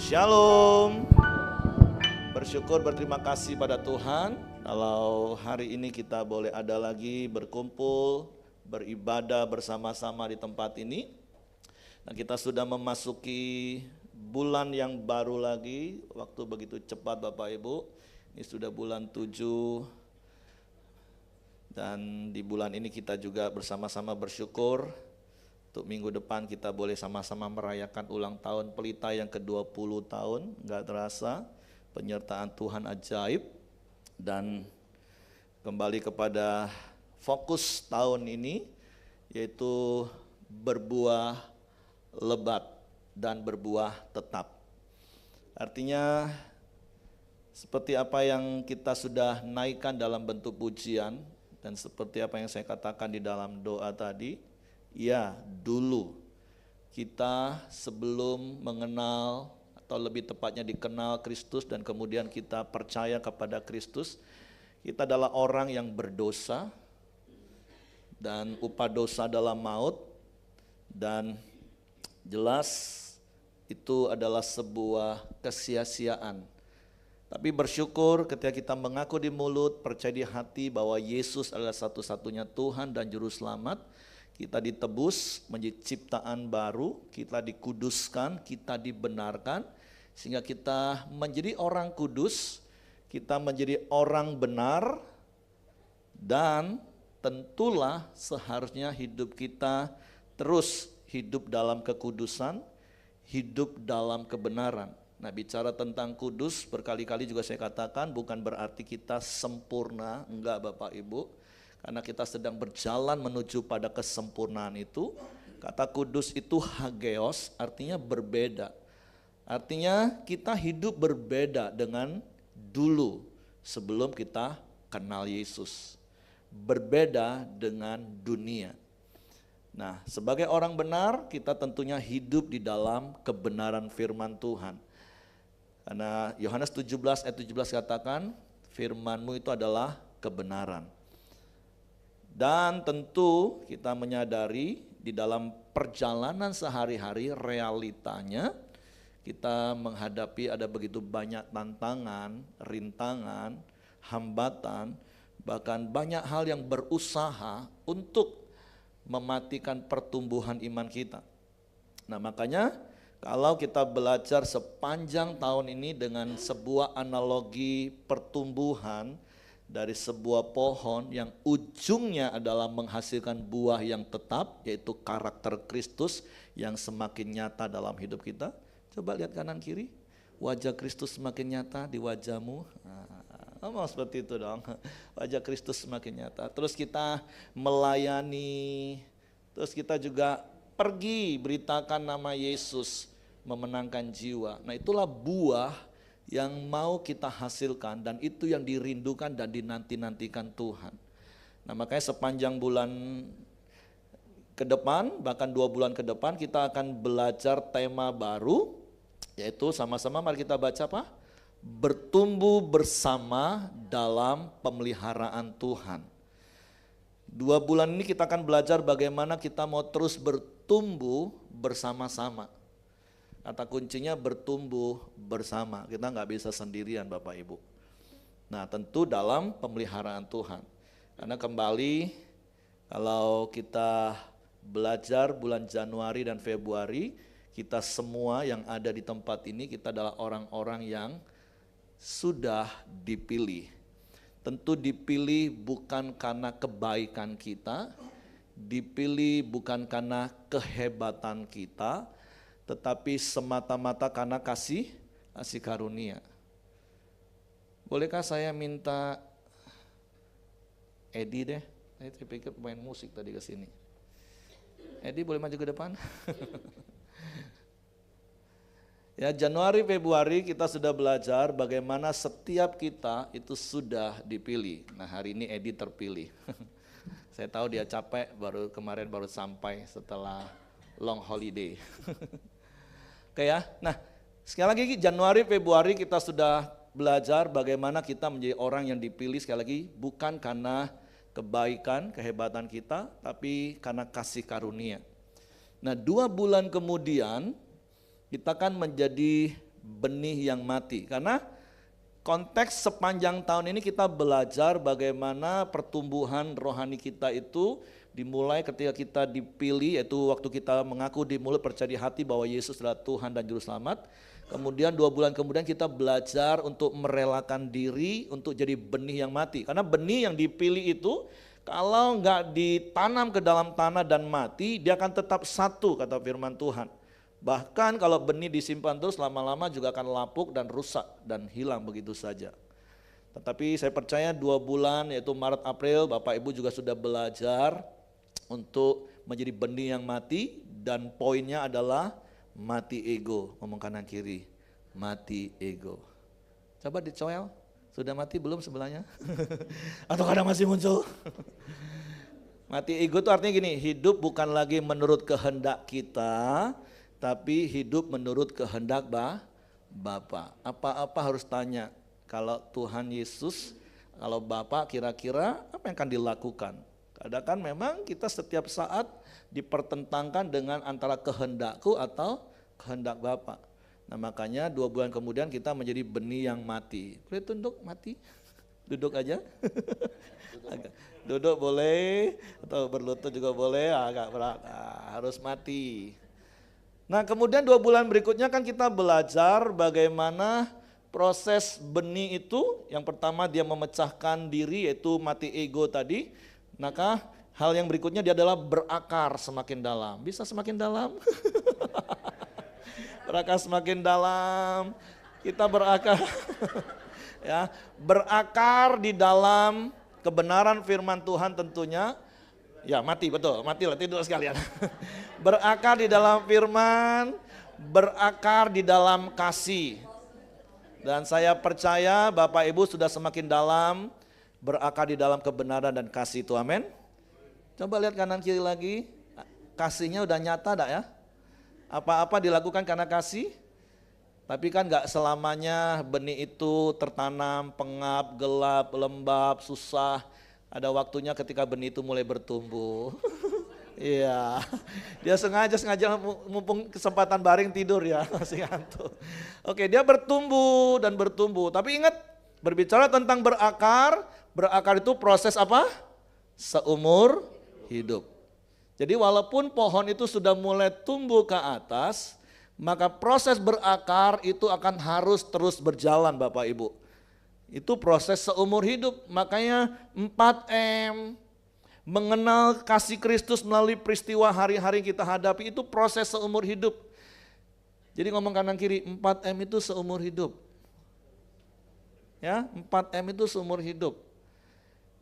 Shalom. Bersyukur, berterima kasih pada Tuhan kalau hari ini kita boleh ada lagi berkumpul, beribadah bersama-sama di tempat ini. Nah, kita sudah memasuki bulan yang baru lagi, waktu begitu cepat Bapak Ibu. Ini sudah bulan 7 dan di bulan ini kita juga bersama-sama bersyukur. Untuk minggu depan kita boleh sama-sama merayakan ulang tahun Pelita yang ke-20 tahun, gak terasa penyertaan Tuhan ajaib. Dan kembali kepada fokus tahun ini, yaitu berbuah lebat dan berbuah tetap. Artinya seperti apa yang kita sudah naikkan dalam bentuk pujian, dan seperti apa yang saya katakan di dalam doa tadi, ya, dulu kita sebelum mengenal atau lebih tepatnya dikenal Kristus dan kemudian kita percaya kepada Kristus, kita adalah orang yang berdosa dan upah dosa adalah maut, dan jelas itu adalah sebuah kesia-siaan. Tapi bersyukur ketika kita mengaku di mulut, percaya di hati bahwa Yesus adalah satu-satunya Tuhan dan Juru Selamat, kita ditebus menjadi ciptaan baru, kita dikuduskan, kita dibenarkan, sehingga kita menjadi orang kudus, kita menjadi orang benar, dan tentulah seharusnya hidup kita terus hidup dalam kekudusan, hidup dalam kebenaran. Nah, bicara tentang kudus, berkali-kali juga saya katakan bukan berarti kita sempurna, enggak Bapak Ibu. Karena kita sedang berjalan menuju pada kesempurnaan itu. Kata kudus itu hageos, artinya berbeda. Artinya kita hidup berbeda dengan dulu sebelum kita kenal Yesus. Berbeda dengan dunia. Nah, sebagai orang benar kita tentunya hidup di dalam kebenaran firman Tuhan. Karena Yohanes 17 ayat 17 katakan, firman-Mu itu adalah kebenaran. Dan tentu kita menyadari di dalam perjalanan sehari-hari realitanya kita menghadapi ada begitu banyak tantangan, rintangan, hambatan, bahkan banyak hal yang berusaha untuk mematikan pertumbuhan iman kita. Nah, makanya kalau kita belajar sepanjang tahun ini dengan sebuah analogi pertumbuhan dari sebuah pohon yang ujungnya adalah menghasilkan buah yang tetap, yaitu karakter Kristus yang semakin nyata dalam hidup kita. Coba lihat kanan kiri, wajah Kristus semakin nyata di wajahmu. Ngomong seperti itu dong, wajah Kristus semakin nyata. Terus kita melayani, terus kita juga pergi beritakan nama Yesus, memenangkan jiwa. Nah, itulah buah yang mau kita hasilkan, dan itu yang dirindukan dan dinanti-nantikan Tuhan. Nah, makanya sepanjang bulan ke depan, bahkan 2 bulan ke depan, kita akan belajar tema baru, yaitu sama-sama mari kita baca apa? Bertumbuh bersama dalam pemeliharaan Tuhan. 2 bulan ini kita akan belajar bagaimana kita mau terus bertumbuh bersama-sama. Kata kuncinya bertumbuh bersama, kita nggak bisa sendirian Bapak Ibu. Nah, tentu dalam pemeliharaan Tuhan. Karena kembali kalau kita belajar bulan Januari dan Februari, kita semua yang ada di tempat ini, kita adalah orang-orang yang sudah dipilih. Tentu dipilih bukan karena kebaikan kita, dipilih bukan karena kehebatan kita, tetapi semata-mata karena kasih karunia. Bolehkah saya minta Edi deh? Saya pikir main musik tadi ke sini. Edi boleh maju ke depan? Ya, Januari Februari kita sudah belajar bagaimana setiap kita itu sudah dipilih. Nah, hari ini Edi terpilih. Saya tahu dia capek, kemarin baru sampai setelah long holiday. Oke ya, nah sekali lagi Januari, Februari kita sudah belajar bagaimana kita menjadi orang yang dipilih, sekali lagi bukan karena kebaikan, kehebatan kita, tapi karena kasih karunia. Nah, 2 bulan kemudian kita kan menjadi benih yang mati. Karena konteks sepanjang tahun ini kita belajar bagaimana pertumbuhan rohani kita itu dimulai ketika kita dipilih, yaitu waktu kita mengaku di mulut, percaya di hati bahwa Yesus adalah Tuhan dan Juru Selamat. Kemudian 2 bulan kemudian kita belajar untuk merelakan diri untuk jadi benih yang mati. Karena benih yang dipilih itu kalau nggak ditanam ke dalam tanah dan mati, dia akan tetap satu, kata firman Tuhan. Bahkan kalau benih disimpan terus, lama-lama juga akan lapuk dan rusak dan hilang begitu saja. Tetapi saya percaya 2 bulan, yaitu Maret, April, Bapak Ibu juga sudah belajar untuk menjadi benih yang mati. Dan poinnya adalah mati ego. Ngomong kanan kiri, mati ego. Coba dicoel, sudah mati belum sebelahnya? Atau kadang masih muncul? Mati ego itu artinya gini, hidup bukan lagi menurut kehendak kita, tapi hidup menurut kehendak Bapa. Apa-apa harus tanya, kalau Tuhan Yesus, kalau Bapa kira-kira apa yang akan dilakukan? Kadang kan memang kita setiap saat dipertentangkan dengan antara kehendakku atau kehendak Bapa. Nah makanya 2 bulan kemudian kita menjadi benih yang mati. Boleh tunduk mati? Duduk aja. Duduk boleh, atau berlutut juga boleh, agak berat, harus mati. Nah kemudian 2 bulan berikutnya kan kita belajar bagaimana proses benih itu. Yang pertama dia memecahkan diri, yaitu mati ego tadi. Maka hal yang berikutnya dia adalah berakar semakin dalam. Bisa semakin dalam? Berakar semakin dalam, kita berakar. Ya, berakar di dalam kebenaran firman Tuhan tentunya. Ya mati, betul, matilah tidur sekalian. Berakar di dalam firman, berakar di dalam kasih. Dan saya percaya Bapak Ibu sudah semakin dalam berakar di dalam kebenaran dan kasih itu, amin. Coba lihat kanan kiri lagi, kasihnya udah nyata enggak ya? Apa-apa dilakukan karena kasih, tapi kan enggak selamanya benih itu tertanam, pengap, gelap, lembab, susah. Ada waktunya ketika benih itu mulai bertumbuh. Iya, dia sengaja mumpung kesempatan baring tidur ya, masih ngantuk. Oke, dia bertumbuh dan bertumbuh. Tapi ingat, berbicara tentang berakar, berakar itu proses apa? Seumur hidup. Jadi walaupun pohon itu sudah mulai tumbuh ke atas, maka proses berakar itu akan harus terus berjalan Bapak Ibu. Itu proses seumur hidup, makanya 4M, mengenal kasih Kristus melalui peristiwa hari-hari yang kita hadapi itu proses seumur hidup. Jadi ngomong kanan kiri, 4M itu seumur hidup. Ya, 4M itu seumur hidup.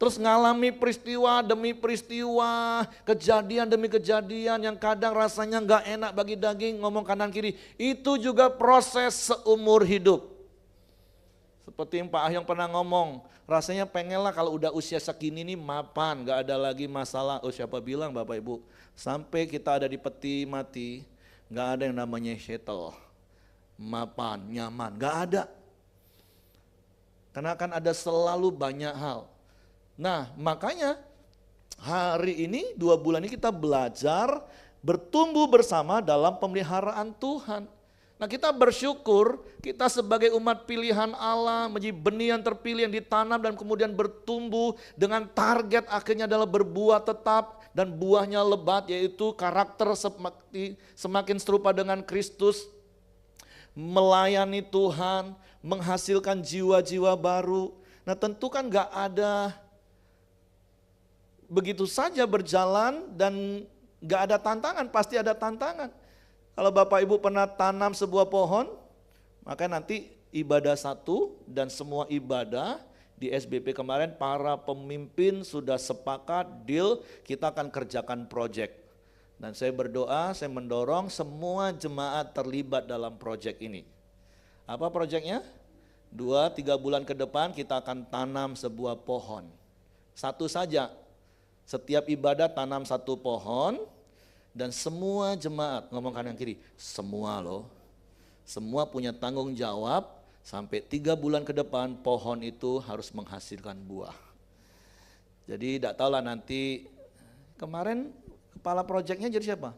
Terus ngalami peristiwa demi peristiwa, kejadian demi kejadian yang kadang rasanya gak enak bagi daging, ngomong kanan kiri, itu juga proses seumur hidup. Seperti yang Pak Ahyong pernah ngomong, rasanya pengenlah kalau udah usia segini nih mapan, gak ada lagi masalah. Oh siapa bilang Bapak Ibu, sampai kita ada di peti mati, gak ada yang namanya shuttle, mapan, nyaman, gak ada. Karena akan ada selalu banyak hal. Nah makanya hari ini 2 bulan ini kita belajar bertumbuh bersama dalam pemeliharaan Tuhan. Nah kita bersyukur, kita sebagai umat pilihan Allah, menjadi benih yang terpilih yang ditanam dan kemudian bertumbuh dengan target akhirnya adalah berbuah tetap dan buahnya lebat, yaitu karakter semakin serupa dengan Kristus, melayani Tuhan, menghasilkan jiwa-jiwa baru. Nah tentu kan gak ada begitu saja berjalan dan gak ada tantangan, pasti ada tantangan. Kalau Bapak Ibu pernah tanam sebuah pohon, maka nanti ibadah 1 dan semua ibadah di SBP kemarin para pemimpin sudah sepakat deal kita akan kerjakan proyek. Dan saya berdoa, saya mendorong semua jemaat terlibat dalam proyek ini. Apa proyeknya? 2-3 bulan ke depan kita akan tanam sebuah pohon. 1 saja, setiap ibadah tanam 1 pohon. Dan semua jemaat, ngomong kanan kiri, semua loh, semua punya tanggung jawab sampai 3 bulan ke depan pohon itu harus menghasilkan buah. Jadi tidak tahulah nanti, kemarin kepala proyeknya jadi siapa?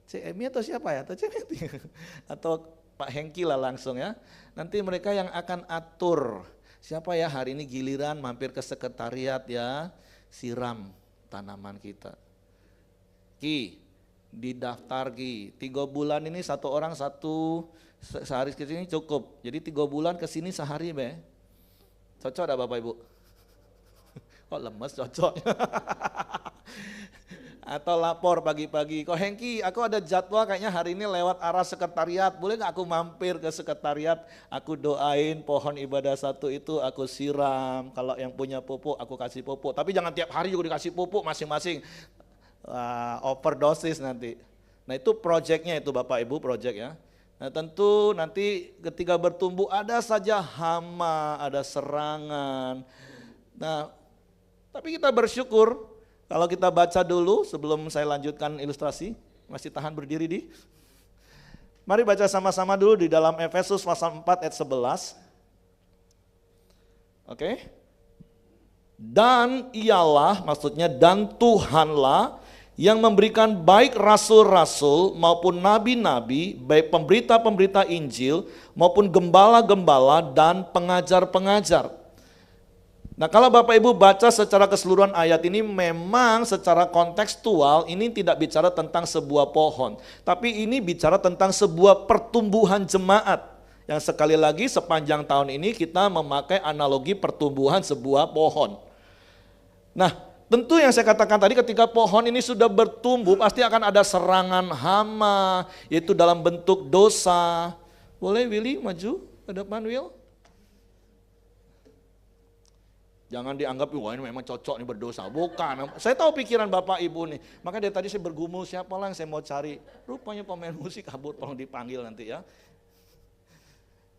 CMI atau siapa ya? Atau CMI? Atau Pak Hengki lah langsung ya. Nanti mereka yang akan atur. Siapa ya hari ini giliran mampir ke sekretariat ya, siram tanaman kita. Ki, didaftar Ki, 3 bulan ini 1 orang 1, sehari ke sini cukup. Jadi 3 bulan ke sini sehari be. Cocok ada Bapak Ibu? Kok lemes cocok? Atau lapor pagi-pagi, kok Hengki aku ada jadwal kayaknya hari ini lewat arah sekretariat, boleh gak aku mampir ke sekretariat, aku doain pohon ibadah 1 itu aku siram, kalau yang punya pupuk aku kasih pupuk, tapi jangan tiap hari juga dikasih pupuk masing-masing, overdosis nanti. Nah itu proyeknya itu Bapak Ibu, proyek ya. Nah tentu nanti ketika bertumbuh ada saja hama, ada serangan. Nah tapi kita bersyukur. Kalau kita baca dulu sebelum saya lanjutkan ilustrasi, masih tahan berdiri di? Mari baca sama-sama dulu di dalam Efesus pasal 4 ayat 11. Oke. Dan ialah, maksudnya dan Tuhanlah yang memberikan baik rasul-rasul maupun nabi-nabi, baik pemberita-pemberita Injil maupun gembala-gembala dan pengajar-pengajar. Nah kalau Bapak Ibu baca secara keseluruhan ayat ini memang secara kontekstual ini tidak bicara tentang sebuah pohon. Tapi ini bicara tentang sebuah pertumbuhan jemaat. Yang sekali lagi sepanjang tahun ini kita memakai analogi pertumbuhan sebuah pohon. Nah tentu yang saya katakan tadi ketika pohon ini sudah bertumbuh pasti akan ada serangan hama yaitu dalam bentuk dosa. Boleh Willy maju ke depan Will? Jangan dianggap, wah ini memang cocok nih berdosa. Bukan, saya tahu pikiran Bapak Ibu nih. Maka dari tadi saya bergumul siapa lah yang saya mau cari. Rupanya pemain musik kabur, tolong dipanggil nanti ya.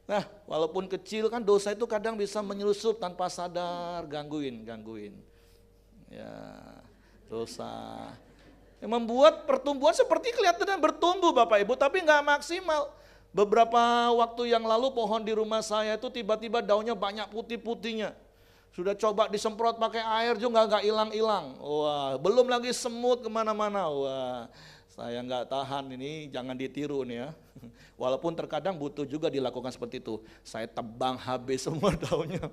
Nah walaupun kecil kan dosa itu kadang bisa menyelusup tanpa sadar, gangguin. Ya dosa. Yang membuat pertumbuhan seperti kelihatan bertumbuh Bapak Ibu, tapi nggak maksimal. Beberapa waktu yang lalu pohon di rumah saya itu tiba-tiba daunnya banyak putih-putihnya. Sudah coba disemprot pakai air juga nggak hilang-hilang. Wah, belum lagi semut kemana-mana. Wah, saya nggak tahan ini, jangan ditiru nih ya. Walaupun terkadang butuh juga dilakukan seperti itu. Saya tebang habis semua daunnya.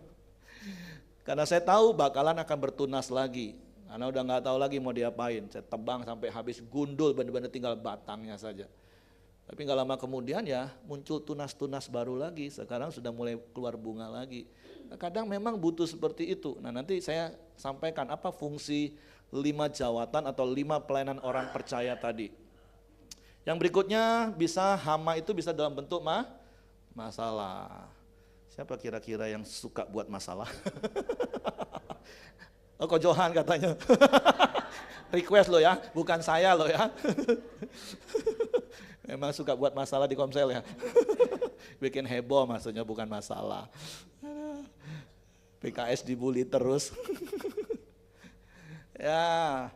Karena saya tahu bakalan akan bertunas lagi. Karena udah nggak tahu lagi mau diapain. Saya tebang sampai habis gundul, benar-benar tinggal batangnya saja. Tapi nggak lama kemudian ya muncul tunas-tunas baru lagi. Sekarang sudah mulai keluar bunga lagi. Kadang memang butuh seperti itu. Nah nanti saya sampaikan apa fungsi 5 jawatan atau 5 pelayanan orang percaya tadi. Yang berikutnya bisa hama itu bisa dalam bentuk masalah. Siapa kira-kira yang suka buat masalah? Oh Ko Johan katanya. Request lo ya, bukan saya lo ya. Memang suka buat masalah di Komsel ya. Bikin heboh maksudnya bukan masalah. PKS dibully terus. Ya,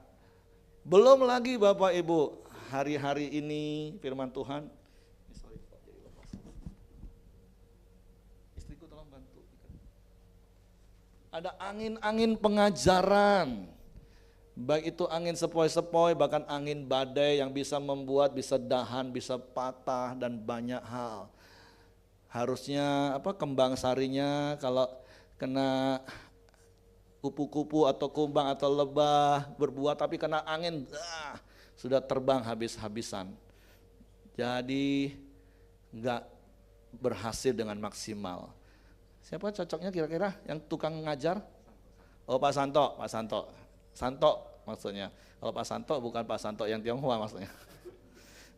belum lagi Bapak Ibu, hari-hari ini firman Tuhan. Istriku tolong bantu. Ada angin-angin pengajaran. Baik itu angin sepoi-sepoi, bahkan angin badai yang bisa membuat, bisa dahan, bisa patah dan banyak hal. Harusnya kembang sarinya kalau kena kupu-kupu atau kumbang atau lebah berbuah tapi kena angin sudah terbang habis-habisan. Jadi enggak berhasil dengan maksimal. Siapa cocoknya kira-kira yang tukang ngajar? Oh Pak Santo. Santo maksudnya. Kalau Pak Santo bukan Pak Santo yang Tionghoa maksudnya.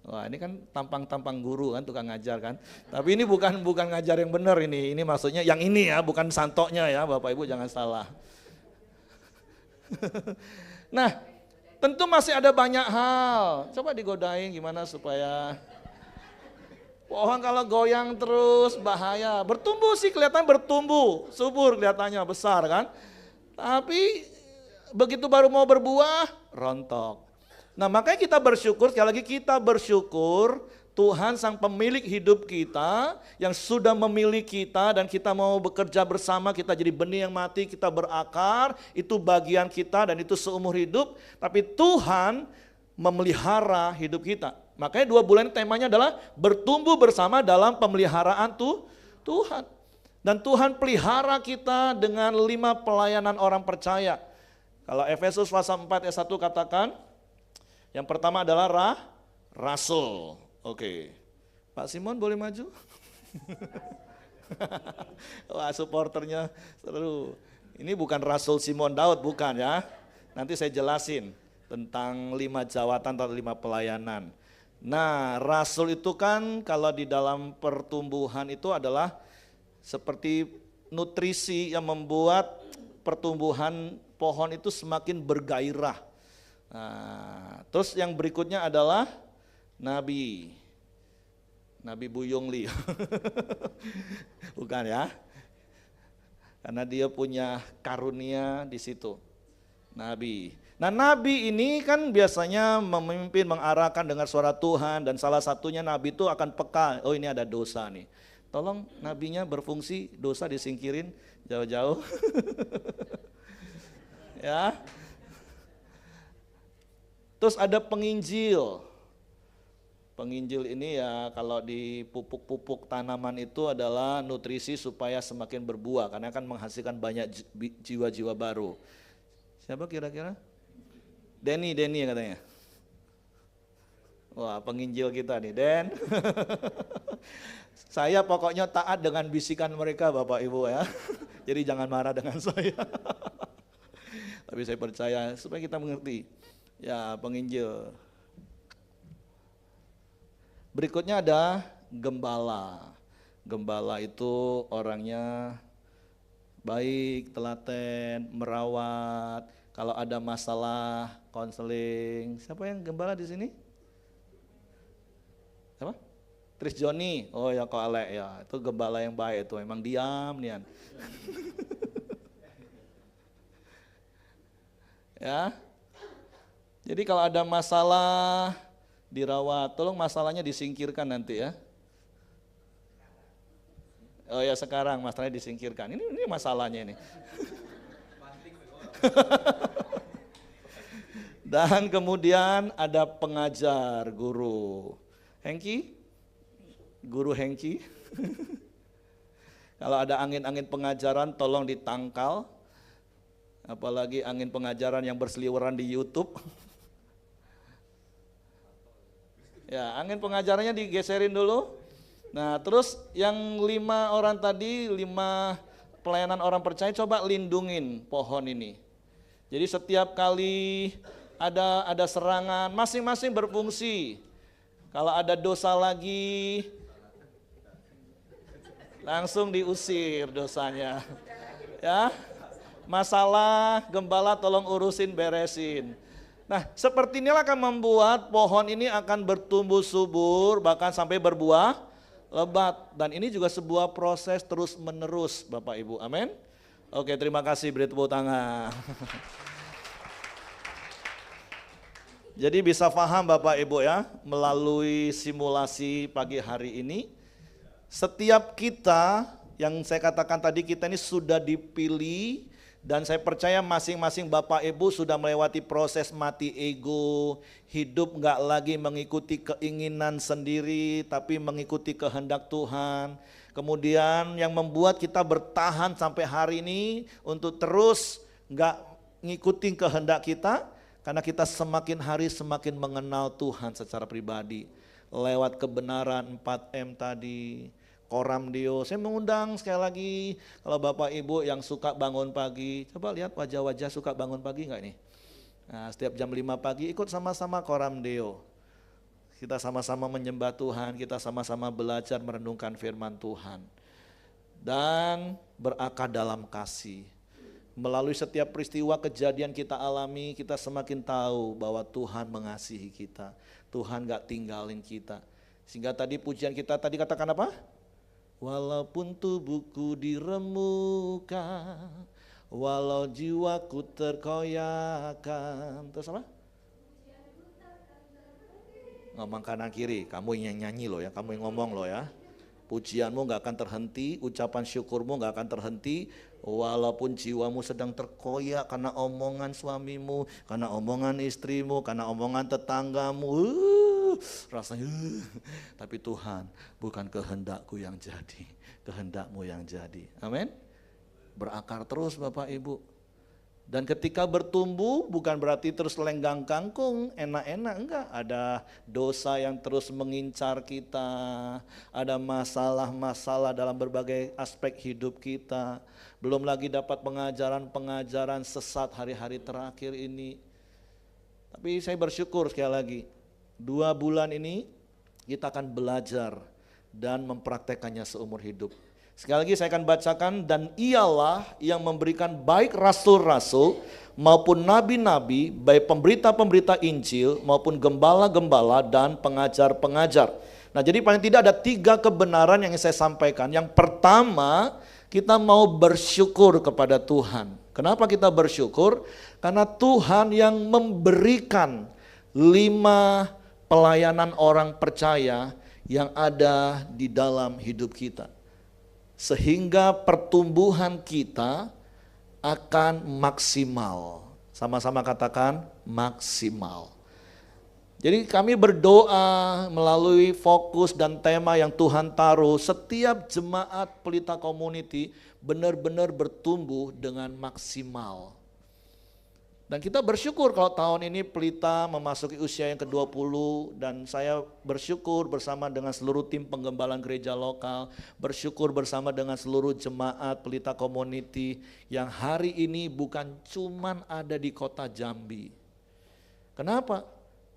Wah ini kan tampang-tampang guru kan tukang ngajar kan. Tapi ini bukan ngajar yang benar ini. Ini maksudnya yang ini ya, bukan santonya ya Bapak Ibu jangan salah. Nah tentu masih ada banyak hal. Coba digodain gimana supaya pohon kalau goyang terus bahaya. Bertumbuh sih kelihatan bertumbuh, subur kelihatannya besar kan. Tapi begitu baru mau berbuah rontok. Nah makanya kita bersyukur, sekali lagi kita bersyukur Tuhan sang pemilik hidup kita yang sudah memilih kita dan kita mau bekerja bersama, kita jadi benih yang mati, kita berakar, itu bagian kita dan itu seumur hidup. Tapi Tuhan memelihara hidup kita. Makanya 2 bulan ini temanya adalah bertumbuh bersama dalam pemeliharaan Tuhan. Dan Tuhan pelihara kita dengan 5 pelayanan orang percaya. Kalau Efesus pasal 4 ayat 1 katakan, yang pertama adalah rasul. Oke. Pak Simon boleh maju? Wah, supporternya seru. Ini bukan Rasul Simon Daud, bukan ya. Nanti saya jelasin tentang 5 jawatan atau 5 pelayanan. Nah, rasul itu kan kalau di dalam pertumbuhan itu adalah seperti nutrisi yang membuat pertumbuhan pohon itu semakin bergairah. Nah, terus yang berikutnya adalah Nabi Buyung Li. Bukan ya. Karena dia punya karunia di situ. Nabi. Nah, nabi ini kan biasanya memimpin, mengarahkan dengar suara Tuhan, dan salah satunya nabi itu akan peka, oh ini ada dosa nih. Tolong nabinya berfungsi, dosa disingkirin jauh-jauh. Ya. Terus ada penginjil. Penginjil ini ya kalau di pupuk-pupuk tanaman itu adalah nutrisi supaya semakin berbuah, karena akan menghasilkan banyak jiwa-jiwa baru. Siapa kira-kira? Denny katanya. Wah, penginjil kita nih, Den. Saya pokoknya taat dengan bisikan mereka Bapak Ibu ya. Jadi jangan marah dengan saya. Tapi saya percaya supaya kita mengerti. Ya, penginjil. Berikutnya ada gembala. Gembala itu orangnya baik, telaten, merawat. Kalau ada masalah, konseling. Siapa yang gembala di sini? Siapa? Tris Joni. Oh ya, kok Alek ya. Itu gembala yang baik itu. Emang diam nian. Ya. Jadi kalau ada masalah dirawat, tolong masalahnya disingkirkan nanti ya. Oh ya, sekarang masalahnya disingkirkan. Ini masalahnya ini. Dan kemudian ada pengajar, guru. Hengki? Guru Hengki. Kalau ada angin-angin pengajaran tolong ditangkal. Apalagi angin pengajaran yang berseliweran di YouTube. Ya, angin pengajarannya digeserin dulu. Nah, terus yang 5 orang tadi, 5 pelayanan orang percaya, coba lindungin pohon ini. Jadi setiap kali ada serangan, masing-masing berfungsi. Kalau ada dosa lagi, langsung diusir dosanya. Ya, masalah gembala tolong urusin, beresin. Nah, seperti inilah akan membuat pohon ini akan bertumbuh subur, bahkan sampai berbuah lebat. Dan ini juga sebuah proses terus menerus Bapak Ibu, amin. Oke, terima kasih, beri tepuk tangan. Jadi bisa paham Bapak Ibu ya, melalui simulasi pagi hari ini, setiap kita yang saya katakan tadi, kita ini sudah dipilih. Dan saya percaya masing-masing Bapak Ibu sudah melewati proses mati ego, hidup gak lagi mengikuti keinginan sendiri, tapi mengikuti kehendak Tuhan. Kemudian yang membuat kita bertahan sampai hari ini untuk terus gak ngikutin kehendak kita, karena kita semakin hari semakin mengenal Tuhan secara pribadi. Lewat kebenaran 4M tadi, Koram Deo. Saya mengundang sekali lagi, kalau Bapak Ibu yang suka bangun pagi, coba lihat wajah-wajah suka bangun pagi enggak nih? Nah, setiap jam 5 pagi ikut sama-sama Koram Deo. Kita sama-sama menyembah Tuhan, kita sama-sama belajar merenungkan firman Tuhan. Dan berakar dalam kasih. Melalui setiap peristiwa kejadian kita alami, kita semakin tahu bahwa Tuhan mengasihi kita. Tuhan gak tinggalin kita. Sehingga tadi pujian kita tadi katakan apa? Walaupun tubuhku diremukkan, walau jiwaku terkoyakkan. Terus apa? Ngomong kanan kiri, kamu yang nyanyi loh ya, kamu yang ngomong loh ya. Pujianmu gak akan terhenti, ucapan syukurmu gak akan terhenti. Walaupun jiwamu sedang terkoyak karena omongan suamimu, karena omongan istrimu, karena omongan tetanggamu. rasanya. Tapi Tuhan, bukan kehendakku yang jadi, kehendakmu yang jadi. Amin. Berakar terus Bapak Ibu. Dan ketika bertumbuh bukan berarti terus lenggang kangkung, enak-enak, enggak. Ada dosa yang terus mengincar kita, ada masalah-masalah dalam berbagai aspek hidup kita. Belum lagi dapat pengajaran-pengajaran sesat hari-hari terakhir ini. Tapi saya bersyukur sekali lagi, 2 bulan ini kita akan belajar dan mempraktekannya seumur hidup. Sekali lagi saya akan bacakan, dan ialah yang memberikan baik rasul-rasul maupun nabi-nabi, baik pemberita-pemberita Injil maupun gembala-gembala dan pengajar-pengajar. Nah, jadi paling tidak ada 3 kebenaran yang saya sampaikan. Yang pertama, kita mau bersyukur kepada Tuhan. Kenapa kita bersyukur? Karena Tuhan yang memberikan 5 pelayanan orang percaya yang ada di dalam hidup kita. Sehingga pertumbuhan kita akan maksimal. Sama-sama katakan maksimal. Jadi kami berdoa melalui fokus dan tema yang Tuhan taruh, setiap jemaat Pelita Community benar-benar bertumbuh dengan maksimal. Dan kita bersyukur kalau tahun ini Pelita memasuki usia yang ke-20, dan saya bersyukur bersama dengan seluruh tim penggembalaan gereja lokal, bersyukur bersama dengan seluruh jemaat Pelita Community yang hari ini bukan cuman ada di kota Jambi. Kenapa?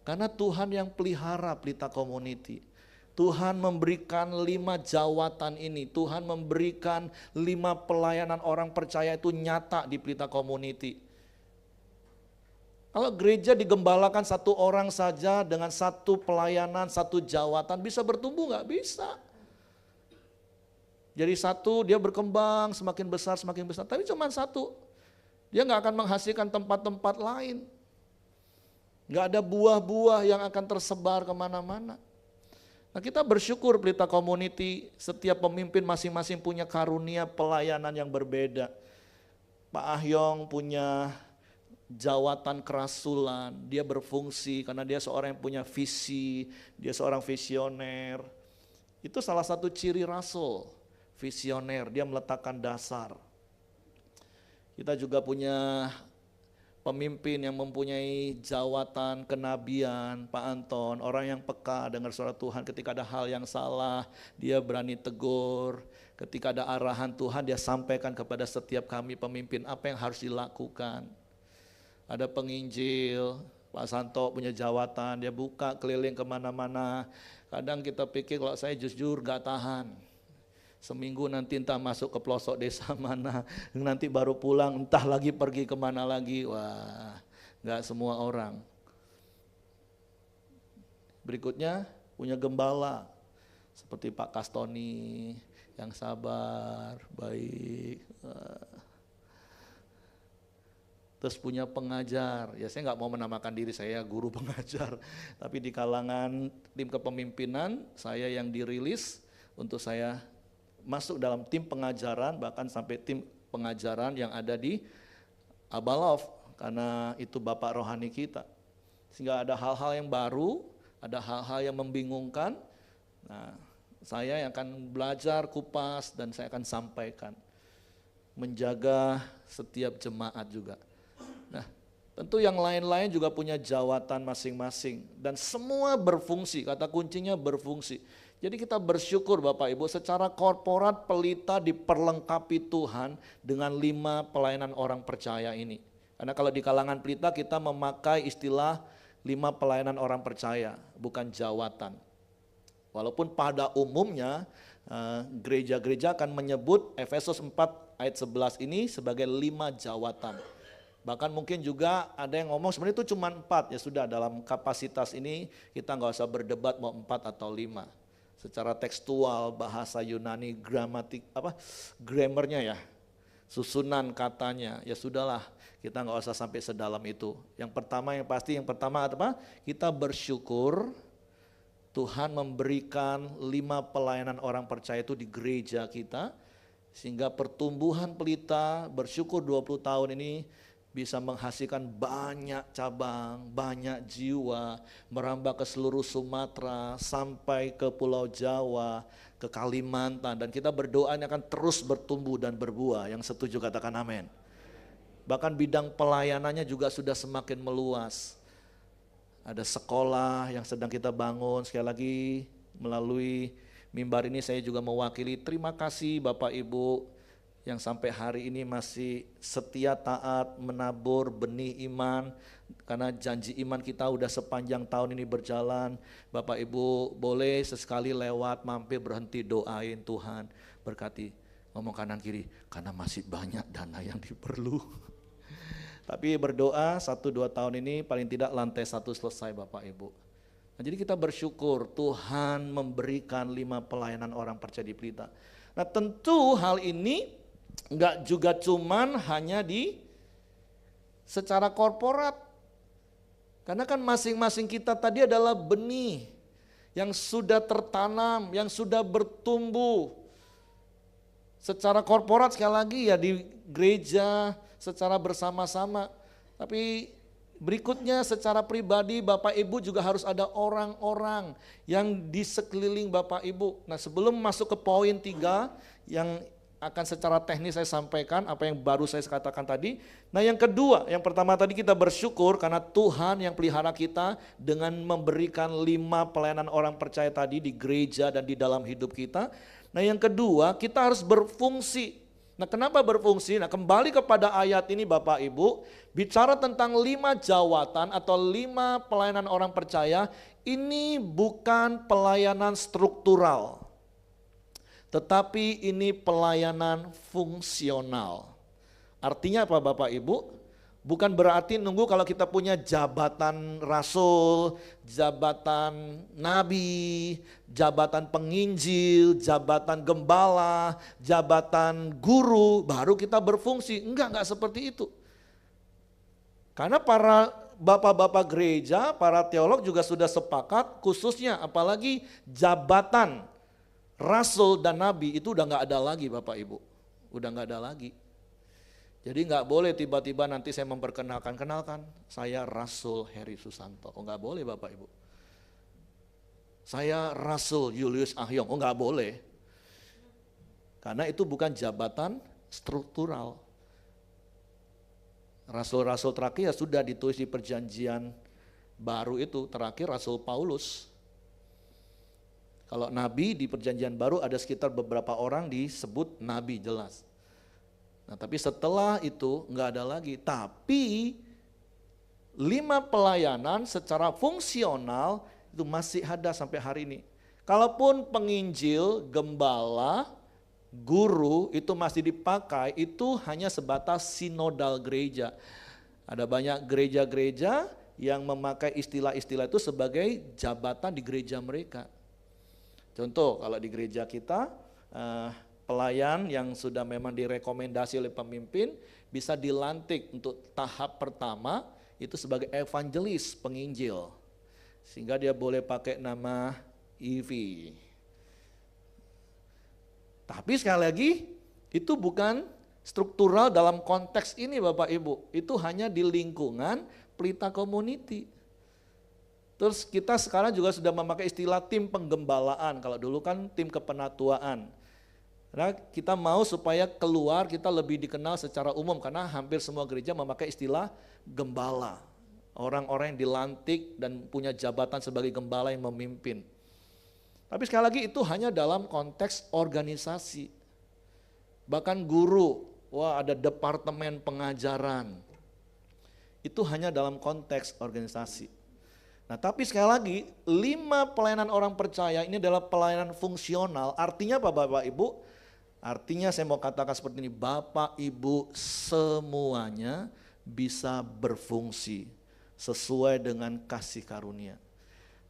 Karena Tuhan yang pelihara Pelita Community. Tuhan memberikan 5 jawatan ini, Tuhan memberikan 5 pelayanan orang percaya itu nyata di Pelita Community. Kalau gereja digembalakan 1 orang saja dengan 1 pelayanan, 1 jawatan, bisa bertumbuh? Nggak bisa. Jadi 1 dia berkembang semakin besar, tapi cuma 1. Dia nggak akan menghasilkan tempat-tempat lain. Nggak ada buah-buah yang akan tersebar kemana-mana. Nah, kita bersyukur Pelita Community, setiap pemimpin masing-masing punya karunia pelayanan yang berbeda. Pak Ahyong punya jawatan kerasulan, dia berfungsi karena dia seorang yang punya visi, dia seorang visioner. Itu salah satu ciri rasul, visioner, dia meletakkan dasar. Kita juga punya pemimpin yang mempunyai jawatan kenabian, Pak Anton, orang yang peka dengar suara Tuhan. Ketika ada hal yang salah, dia berani tegur. Ketika ada arahan Tuhan, dia sampaikan kepada setiap kami pemimpin apa yang harus dilakukan. Ada penginjil, Pak Santo punya jawatan, dia buka keliling kemana-mana. Kadang kita pikir kalau saya jujur gak tahan. Seminggu nanti entah masuk ke pelosok desa mana, nanti baru pulang, entah lagi pergi kemana lagi. Wah, gak semua orang. Berikutnya punya gembala, seperti Pak Kastoni, yang sabar, baik. Terus punya pengajar, ya saya nggak mau menamakan diri saya guru pengajar, tapi di kalangan tim kepemimpinan saya yang dirilis untuk saya masuk dalam tim pengajaran, bahkan sampai tim pengajaran yang ada di Abalov, karena itu Bapak rohani kita. Sehingga ada hal-hal yang baru, ada hal-hal yang membingungkan, nah saya yang akan belajar kupas dan saya akan sampaikan. Menjaga setiap jemaat juga. Nah, tentu yang lain-lain juga punya jawatan masing-masing dan semua berfungsi, kata kuncinya berfungsi. Jadi kita bersyukur Bapak Ibu, secara korporat Pelita diperlengkapi Tuhan dengan 5 pelayanan orang percaya ini. Karena kalau di kalangan Pelita kita memakai istilah 5 pelayanan orang percaya, bukan jawatan. Walaupun pada umumnya gereja-gereja akan menyebut Efesus 4 ayat 11 ini sebagai 5 jawatan. Bahkan mungkin juga ada yang ngomong sebenarnya itu cuma 4, ya sudah dalam kapasitas ini kita nggak usah berdebat mau 4 atau 5. Secara tekstual, bahasa Yunani, grammarnya ya, susunan katanya, ya sudahlah kita nggak usah sampai sedalam itu. Yang pertama apa? Kita bersyukur Tuhan memberikan 5 pelayanan orang percaya itu di gereja kita, sehingga pertumbuhan Pelita bersyukur 20 tahun ini bisa menghasilkan banyak cabang, banyak jiwa, merambah ke seluruh Sumatera, sampai ke Pulau Jawa, ke Kalimantan, dan kita berdoa ini akan terus bertumbuh dan berbuah. Yang setuju katakan amin. Bahkan bidang pelayanannya juga sudah semakin meluas. Ada sekolah yang sedang kita bangun, sekali lagi melalui mimbar ini saya juga mewakili terima kasih Bapak Ibu yang sampai hari ini masih setia taat menabur benih iman, karena janji iman kita udah sepanjang tahun ini berjalan. Bapak Ibu boleh sesekali lewat mampir berhenti doain Tuhan berkati, ngomong kanan kiri, karena masih banyak dana yang diperlu. Tapi berdoa 1-2 tahun ini paling tidak lantai 1 selesai Bapak Ibu. Nah, jadi kita bersyukur Tuhan memberikan 5 pelayanan orang percaya di Pelita. Nah tentu hal ini enggak juga cuman hanya di secara korporat. Karena kan masing-masing kita tadi adalah benih yang sudah tertanam, yang sudah bertumbuh. Secara korporat sekali lagi ya di gereja secara bersama-sama. Tapi berikutnya secara pribadi Bapak Ibu juga harus ada orang-orang yang di sekeliling Bapak Ibu. Nah sebelum masuk ke poin 3 yang akan secara teknis saya sampaikan apa yang baru saya katakan tadi. Nah yang kedua, yang pertama tadi kita bersyukur karena Tuhan yang pelihara kita dengan memberikan 5 pelayanan orang percaya tadi di gereja dan di dalam hidup kita. Nah yang kedua kita harus berfungsi. Nah kenapa berfungsi? Nah kembali kepada ayat ini Bapak Ibu, bicara tentang 5 jawatan atau 5 pelayanan orang percaya, ini bukan pelayanan struktural. Tetapi ini pelayanan fungsional. Artinya apa Bapak Ibu? Bukan berarti nunggu kalau kita punya jabatan rasul, jabatan nabi, jabatan penginjil, jabatan gembala, jabatan guru, baru kita berfungsi. Enggak seperti itu. Karena para bapak-bapak gereja, para teolog juga sudah sepakat khususnya apalagi jabatan rasul dan nabi itu udah gak ada lagi Bapak Ibu, udah gak ada lagi. Jadi gak boleh tiba-tiba nanti saya memperkenalkan, kenalkan saya Rasul Heri Susanto, oh gak boleh Bapak Ibu. Saya Rasul Julius Ahyong, oh gak boleh. Karena itu bukan jabatan struktural. Rasul-rasul terakhir ya sudah ditulis di perjanjian baru itu, terakhir Rasul Paulus. Kalau nabi di perjanjian baru ada sekitar beberapa orang disebut nabi jelas. Nah tapi setelah itu enggak ada lagi. Tapi 5 pelayanan secara fungsional itu masih ada sampai hari ini. Kalaupun penginjil, gembala, guru itu masih dipakai, itu hanya sebatas sinodal gereja. Ada banyak gereja-gereja yang memakai istilah-istilah itu sebagai jabatan di gereja mereka. Contoh kalau di gereja kita pelayan yang sudah memang direkomendasi oleh pemimpin bisa dilantik untuk tahap pertama itu sebagai evangelis penginjil. Sehingga dia boleh pakai nama EV. Tapi sekali lagi itu bukan struktural dalam konteks ini Bapak Ibu. Itu hanya di lingkungan Pelita Community. Terus kita sekarang juga sudah memakai istilah tim penggembalaan, kalau dulu kan tim kepenatuaan. Karena kita mau supaya keluar kita lebih dikenal secara umum, karena hampir semua gereja memakai istilah gembala. Orang-orang yang dilantik dan punya jabatan sebagai gembala yang memimpin. Tapi sekali lagi itu hanya dalam konteks organisasi. Bahkan guru, wah ada departemen pengajaran. Itu hanya dalam konteks organisasi. Nah tapi sekali lagi 5 pelayanan orang percaya ini adalah pelayanan fungsional. Artinya apa Bapak Ibu? Artinya saya mau katakan seperti ini, Bapak Ibu semuanya bisa berfungsi sesuai dengan kasih karunia.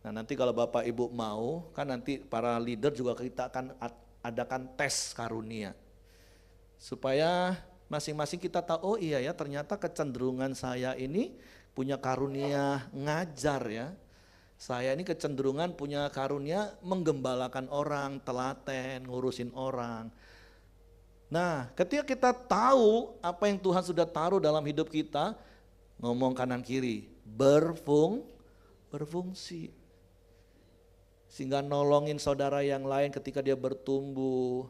Nah nanti kalau Bapak Ibu mau, kan nanti para leader juga kita akan adakan tes karunia. Supaya masing-masing kita tahu, oh iya ya ternyata kecenderungan saya ini punya karunia ngajar ya. Saya ini kecenderungan punya karunia menggembalakan orang, telaten, ngurusin orang. Nah, ketika kita tahu apa yang Tuhan sudah taruh dalam hidup kita, ngomong kanan kiri, berfungsi. Sehingga nolongin saudara yang lain ketika dia bertumbuh.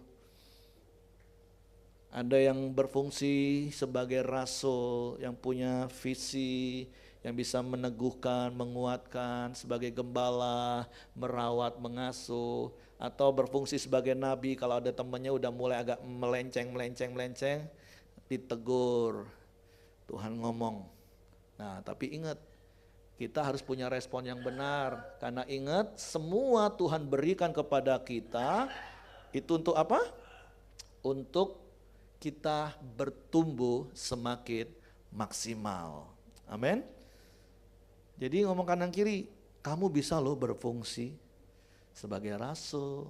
Ada yang berfungsi sebagai rasul, yang punya visi, yang bisa meneguhkan, menguatkan, sebagai gembala, merawat, mengasuh. Atau berfungsi sebagai nabi, kalau ada temannya udah mulai agak melenceng, ditegur. Tuhan ngomong. Nah, tapi ingat, kita harus punya respon yang benar. Karena ingat, semua Tuhan berikan kepada kita, itu untuk apa? Untuk kita bertumbuh semakin maksimal. Amin. Jadi ngomong kanan kiri, kamu bisa loh berfungsi sebagai rasul,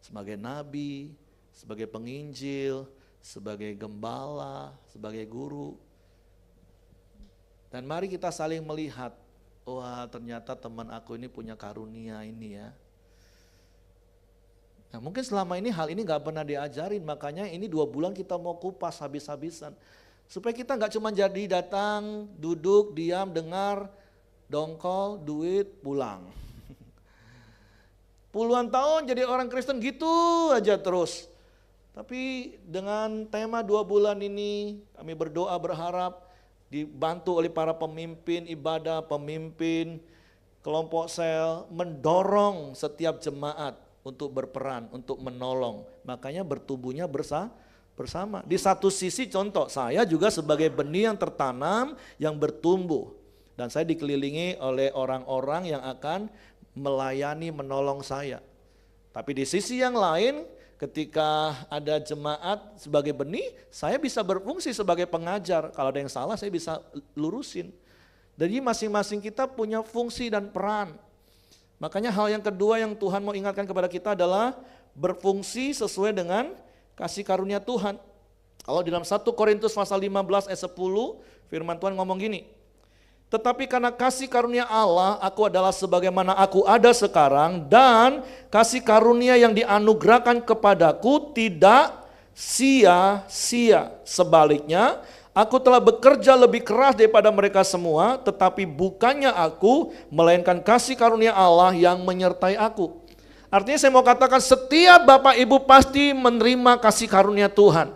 sebagai nabi, sebagai penginjil, sebagai gembala, sebagai guru. Dan mari kita saling melihat, wah ternyata teman aku ini punya karunia ini ya. Nah mungkin selama ini hal ini gak pernah diajarin, makanya ini 2 bulan kita mau kupas habis-habisan. Supaya kita gak cuma jadi datang, duduk, diam, dengar, dongkol, duit, pulang. Puluhan tahun jadi orang Kristen gitu aja terus. Tapi dengan tema 2 bulan ini kami berdoa berharap dibantu oleh para pemimpin ibadah, pemimpin kelompok sel, mendorong setiap jemaat untuk berperan, untuk menolong. Makanya bertumbuhnya bersama. Di satu sisi contoh, saya juga sebagai benih yang tertanam, yang bertumbuh. Dan saya dikelilingi oleh orang-orang yang akan melayani, menolong saya. Tapi di sisi yang lain, ketika ada jemaat sebagai benih, saya bisa berfungsi sebagai pengajar. Kalau ada yang salah, saya bisa lurusin. Jadi masing-masing kita punya fungsi dan peran. Makanya hal yang kedua yang Tuhan mau ingatkan kepada kita adalah berfungsi sesuai dengan kasih karunia Tuhan. Kalau di dalam 1 Korintus pasal 15 ayat 10, firman Tuhan ngomong gini, tetapi karena kasih karunia Allah, aku adalah sebagaimana aku ada sekarang, dan kasih karunia yang dianugerahkan kepadaku tidak sia-sia. Sebaliknya, aku telah bekerja lebih keras daripada mereka semua, tetapi bukannya aku, melainkan kasih karunia Allah yang menyertai aku. Artinya saya mau katakan, setiap Bapak Ibu pasti menerima kasih karunia Tuhan.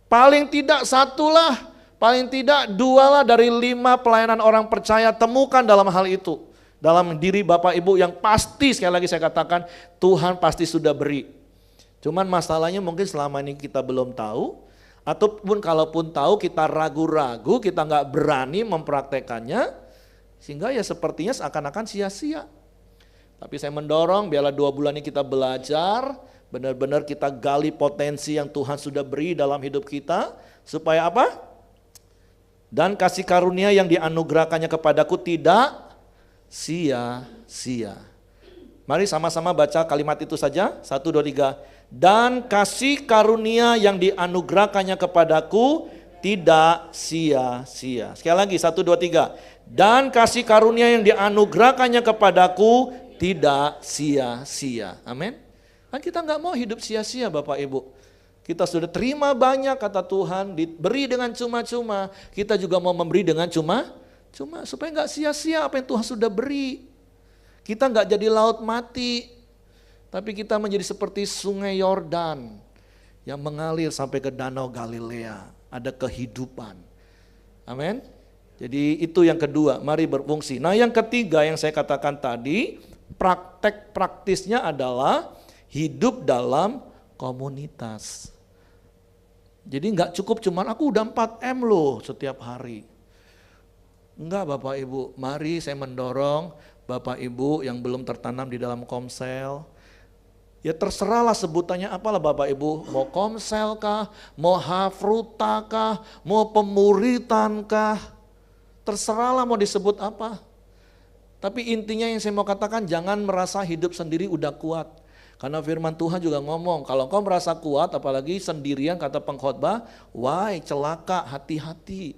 Paling tidak satulah, paling tidak 2 lah dari 5 pelayanan orang percaya temukan dalam hal itu. Dalam diri Bapak Ibu yang pasti, sekali lagi saya katakan, Tuhan pasti sudah beri. Cuman masalahnya mungkin selama ini kita belum tahu, ataupun kalaupun tahu kita ragu-ragu, kita nggak berani mempraktekannya, sehingga ya sepertinya seakan-akan sia-sia. Tapi saya mendorong biarlah 2 bulan ini kita belajar, benar-benar kita gali potensi yang Tuhan sudah beri dalam hidup kita, supaya apa? Dan kasih karunia yang dianugerahkannya kepadaku tidak sia-sia. Mari sama-sama baca kalimat itu saja, 1, 2, 3. Dan kasih karunia yang dianugerahkannya kepadaku tidak sia-sia. Sekali lagi, 1, 2, 3. Dan kasih karunia yang dianugerahkannya kepadaku tidak sia-sia. Amin. Kan kita gak mau hidup sia-sia Bapak Ibu. Kita sudah terima banyak kata Tuhan, diberi dengan cuma-cuma. Kita juga mau memberi dengan cuma-cuma supaya nggak sia-sia apa yang Tuhan sudah beri. Kita nggak jadi laut mati, tapi kita menjadi seperti sungai Yordan yang mengalir sampai ke danau Galilea. Ada kehidupan. Amin. Jadi itu yang kedua, mari berfungsi. Nah yang ketiga yang saya katakan tadi, praktek praktisnya adalah hidup dalam komunitas. Jadi nggak cukup cuman aku udah 4M loh setiap hari. Enggak Bapak Ibu, mari saya mendorong Bapak Ibu yang belum tertanam di dalam komsel. Ya terserahlah sebutannya apalah Bapak Ibu, mau komsel kah, mau hafruta kah, mau pemuritan kah, terserahlah mau disebut apa. Tapi intinya yang saya mau katakan, jangan merasa hidup sendiri udah kuat. Karena firman Tuhan juga ngomong, kalau kau merasa kuat apalagi sendirian kata pengkhotbah, wah celaka, hati-hati.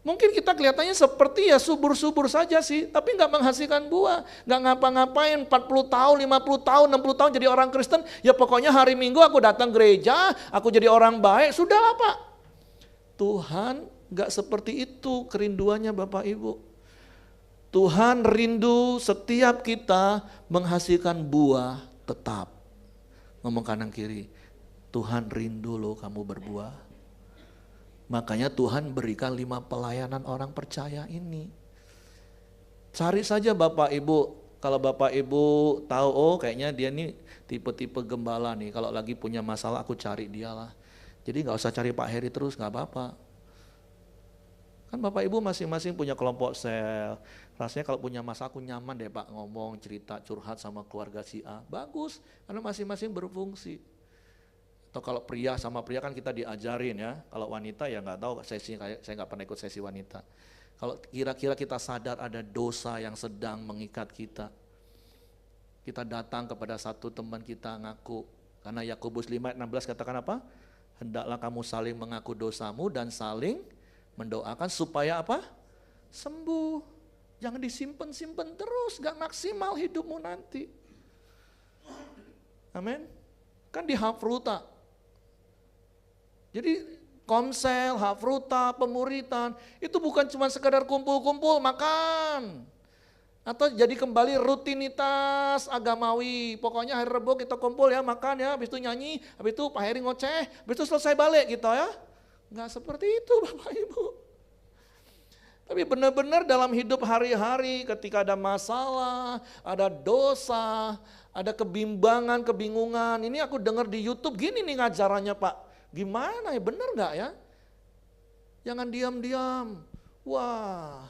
Mungkin kita kelihatannya seperti ya subur-subur saja sih, tapi nggak menghasilkan buah. Nggak ngapa-ngapain 40 tahun, 50 tahun, 60 tahun jadi orang Kristen. Ya pokoknya hari Minggu aku datang gereja, aku jadi orang baik, sudah apa? Tuhan nggak seperti itu kerinduannya Bapak Ibu. Tuhan rindu setiap kita menghasilkan buah tetap. Ngomong kanan kiri, Tuhan rindu loh kamu berbuah. Makanya Tuhan berikan 5 pelayanan orang percaya ini. Cari saja Bapak Ibu, kalau Bapak Ibu tahu, oh kayaknya dia nih tipe-tipe gembala nih, kalau lagi punya masalah aku cari dia lah. Jadi gak usah cari Pak Heri terus, gak apa-apa. Kan Bapak Ibu masing-masing punya kelompok sel. Rasanya kalau punya masalah aku nyaman deh Pak ngomong, cerita, curhat sama keluarga si A. Bagus, karena masing-masing berfungsi. Atau kalau pria sama pria kan kita diajarin ya, kalau wanita ya nggak tahu, saya nggak pernah ikut sesi wanita. Kalau kira-kira kita sadar ada dosa yang sedang mengikat kita, kita datang kepada satu teman kita ngaku, karena Yakobus 5:16 katakan apa? Hendaklah kamu saling mengaku dosamu dan saling mendoakan supaya apa? Sembuh. Jangan disimpan-simpan terus, gak maksimal hidupmu nanti. Amin. Kan di Hafruta. Jadi komsel, Hafruta, pemuritan, itu bukan cuma sekedar kumpul-kumpul makan. Atau jadi kembali rutinitas agamawi. Pokoknya hari Rebo kita kumpul ya, makan ya, habis itu nyanyi, habis itu Pak Heri ngoceh, habis itu selesai balik gitu ya. Enggak seperti itu Bapak Ibu. Tapi benar-benar dalam hidup hari-hari ketika ada masalah, ada dosa, ada kebimbangan, kebingungan. Ini aku dengar di YouTube gini nih ngajarannya Pak. Gimana ya, benar gak ya? Jangan diam-diam. Wah,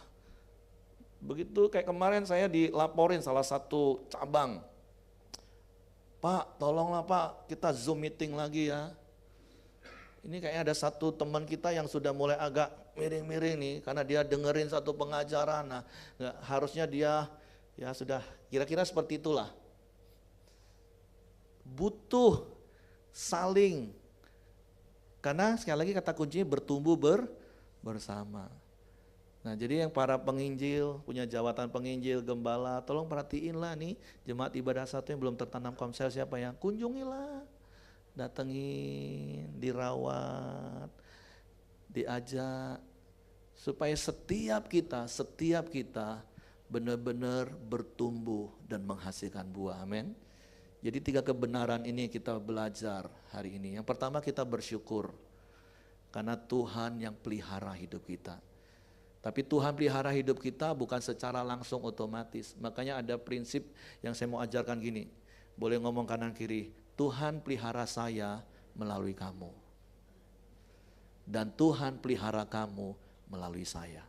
begitu kayak kemarin saya dilaporin salah satu cabang. Pak, tolonglah Pak, kita Zoom meeting lagi ya. Ini kayaknya ada satu teman kita yang sudah mulai agak miring-miring nih, karena dia dengerin satu pengajaran. Nah, harusnya dia ya sudah kira-kira seperti itulah. Butuh saling, karena sekali lagi kata kuncinya bertumbuh bersama. Nah jadi yang para penginjil, punya jawatan penginjil, gembala, tolong perhatiinlah nih jemaat ibadah satu yang belum tertanam komsel siapa ya, kunjungilah, datengin, dirawat, diajak, supaya setiap kita benar-benar bertumbuh dan menghasilkan buah, amin. Jadi 3 kebenaran ini kita belajar hari ini. Yang pertama kita bersyukur karena Tuhan yang pelihara hidup kita. Tapi Tuhan pelihara hidup kita bukan secara langsung otomatis. Makanya ada prinsip yang saya mau ajarkan gini. Boleh ngomong kanan kiri, Tuhan pelihara saya melalui kamu. Dan Tuhan pelihara kamu melalui saya.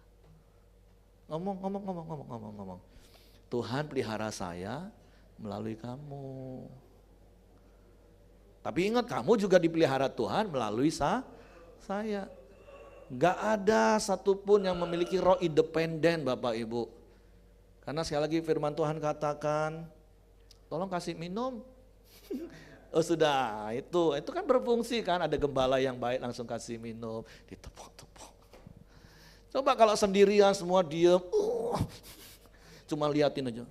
Ngomong. Tuhan pelihara saya melalui kamu. Tapi ingat, kamu juga dipelihara Tuhan melalui saya. Gak ada satupun yang memiliki roh independen Bapak Ibu. Karena sekali lagi firman Tuhan katakan, tolong kasih minum. Oh sudah, itu kan berfungsi kan, ada gembala yang baik langsung kasih minum, ditepuk-tepuk. Coba kalau sendirian semua diem, cuma liatin aja.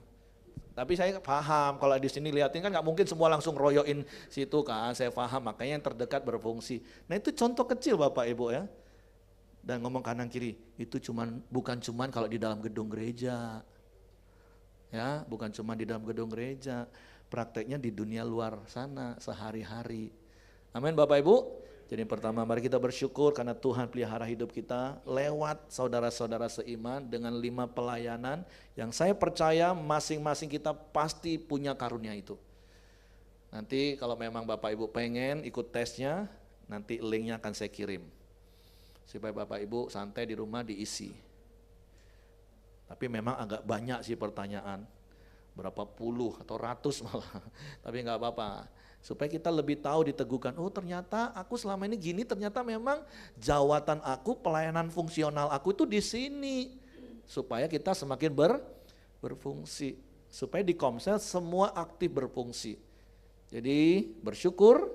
Tapi saya paham kalau di sini liatin kan nggak mungkin semua langsung royoin situ kan, saya paham, makanya yang terdekat berfungsi. Nah itu contoh kecil Bapak Ibu ya. Dan ngomong kanan kiri, itu bukan cuman kalau di dalam gedung gereja. Ya, bukan cuma di dalam gedung gereja, prakteknya di dunia luar sana sehari-hari. Amin Bapak Ibu. Jadi pertama mari kita bersyukur karena Tuhan pelihara hidup kita lewat saudara-saudara seiman dengan 5 pelayanan yang saya percaya masing-masing kita pasti punya karunia itu. Nanti kalau memang Bapak Ibu pengen ikut tesnya, nanti linknya akan saya kirim. Supaya Bapak Ibu santai di rumah diisi. Tapi memang agak banyak sih pertanyaan, berapa puluh atau ratus malah, tapi nggak apa-apa. Supaya kita lebih tahu, diteguhkan, oh ternyata aku selama ini gini, ternyata memang jawatan aku, pelayanan fungsional aku itu di sini. Supaya kita semakin berfungsi, supaya di Komsel semua aktif berfungsi. Jadi bersyukur,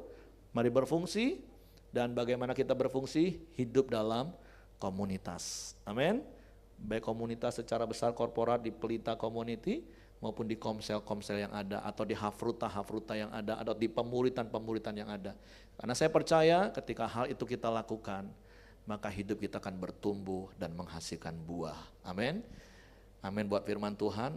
mari berfungsi, dan bagaimana kita berfungsi, hidup dalam komunitas. Amin. Baik komunitas secara besar korporat di Pelita Community maupun di komsel-komsel yang ada atau di hafruta yang ada atau di pemuritan yang ada. Karena saya percaya ketika hal itu kita lakukan, maka hidup kita akan bertumbuh dan menghasilkan buah. Amin. Amin buat firman Tuhan.